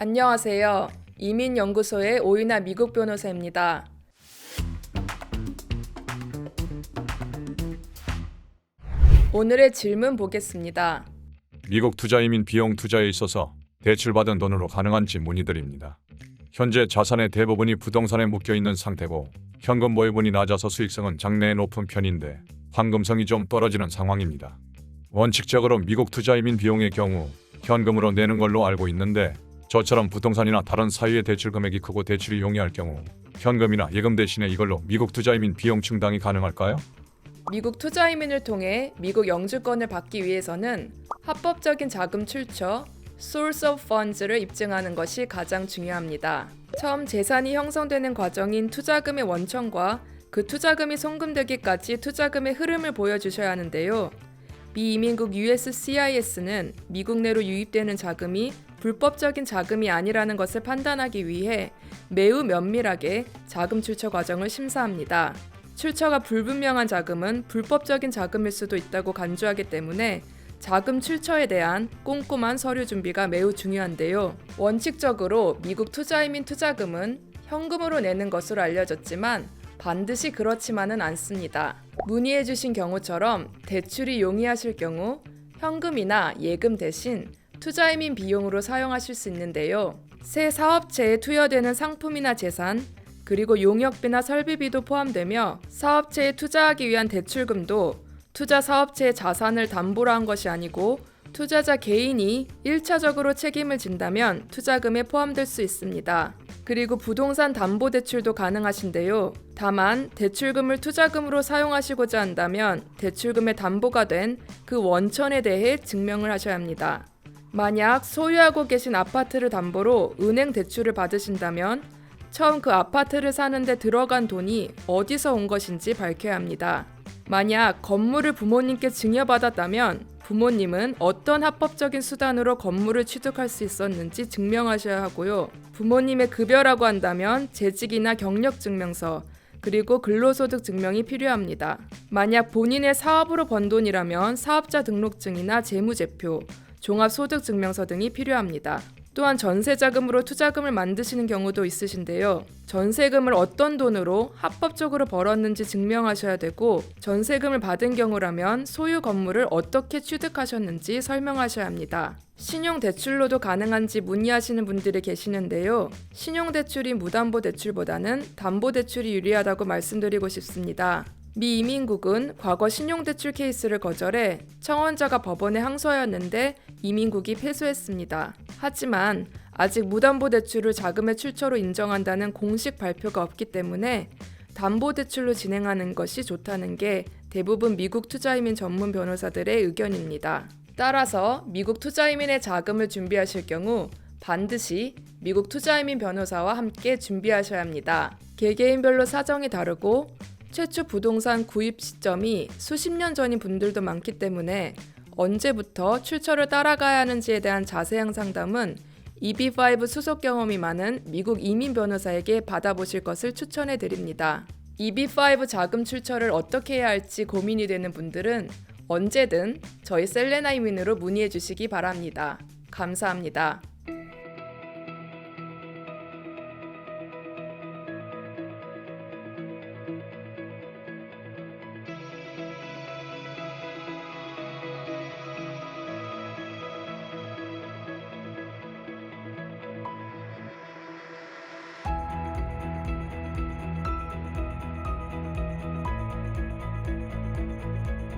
안녕하세요. 이민연구소의 오윤아 미국 변호사입니다. 오늘의 질문 보겠습니다. 미국 투자이민 비용 투자에 있어서 대출받은 돈으로 가능한지 문의드립니다. 현재 자산의 대부분이 부동산에 묶여있는 상태고 현금 보유분이 낮아서 수익성은 장래에 높은 편인데 황금성이 좀 떨어지는 상황입니다. 원칙적으로 미국 투자이민 비용의 경우 현금으로 내는 걸로 알고 있는데 저처럼 부동산이나 다른 사유의 대출 금액이 크고 대출이 용이할 경우 현금이나 예금 대신에 이걸로 미국 투자이민 비용 충당이 가능할까요? 미국 투자이민을 통해 미국 영주권을 받기 위해서는 합법적인 자금 출처, Source of Funds를 입증하는 것이 가장 중요합니다. 처음 재산이 형성되는 과정인 투자금의 원천과 그 투자금이 송금되기까지 투자금의 흐름을 보여주셔야 하는데요. 미 이민국 USCIS는 미국 내로 유입되는 자금이 불법적인 자금이 아니라는 것을 판단하기 위해 매우 면밀하게 자금 출처 과정을 심사합니다. 출처가 불분명한 자금은 불법적인 자금일 수도 있다고 간주하기 때문에 자금 출처에 대한 꼼꼼한 서류 준비가 매우 중요한데요. 원칙적으로 미국 투자이민 투자금은 현금으로 내는 것으로 알려졌지만 반드시 그렇지만은 않습니다. 문의해주신 경우처럼 대출이 용이하실 경우 현금이나 예금 대신 투자이민 비용으로 사용하실 수 있는데요. 새 사업체에 투여되는 상품이나 재산, 그리고 용역비나 설비비도 포함되며 사업체에 투자하기 위한 대출금도 투자 사업체의 자산을 담보로 한 것이 아니고 투자자 개인이 1차적으로 책임을 진다면 투자금에 포함될 수 있습니다. 그리고 부동산 담보대출도 가능하신데요. 다만 대출금을 투자금으로 사용하시고자 한다면 대출금의 담보가 된 그 원천에 대해 증명을 하셔야 합니다. 만약 소유하고 계신 아파트를 담보로 은행 대출을 받으신다면 처음 그 아파트를 사는데 들어간 돈이 어디서 온 것인지 밝혀야 합니다. 만약 건물을 부모님께 증여받았다면 부모님은 어떤 합법적인 수단으로 건물을 취득할 수 있었는지 증명하셔야 하고요. 부모님의 급여라고 한다면 재직이나 경력증명서, 그리고 근로소득 증명이 필요합니다. 만약 본인의 사업으로 번 돈이라면 사업자 등록증이나 재무제표, 종합소득증명서 등이 필요합니다. 또한 전세자금으로 투자금을 만드시는 경우도 있으신데요. 전세금을 어떤 돈으로 합법적으로 벌었는지 증명하셔야 되고 전세금을 받은 경우라면 소유 건물을 어떻게 취득하셨는지 설명하셔야 합니다. 신용대출로도 가능한지 문의하시는 분들이 계시는데요. 신용대출이 무담보대출보다는 담보대출이 유리하다고 말씀드리고 싶습니다. 미 이민국은 과거 신용대출 케이스를 거절해 청원자가 법원에 항소하였는데 이민국이 패소했습니다. 하지만 아직 무담보대출을 자금의 출처로 인정한다는 공식 발표가 없기 때문에 담보대출로 진행하는 것이 좋다는 게 대부분 미국 투자이민 전문 변호사들의 의견입니다. 따라서 미국 투자이민의 자금을 준비하실 경우 반드시 미국 투자이민 변호사와 함께 준비하셔야 합니다. 개개인별로 사정이 다르고 최초 부동산 구입 시점이 수십 년 전인 분들도 많기 때문에 언제부터 출처를 따라가야 하는지에 대한 자세한 상담은 EB5 수속 경험이 많은 미국 이민 변호사에게 받아보실 것을 추천해 드립니다. EB5 자금 출처를 어떻게 해야 할지 고민이 되는 분들은 언제든 저희 셀레나 이민으로 문의해 주시기 바랍니다. 감사합니다.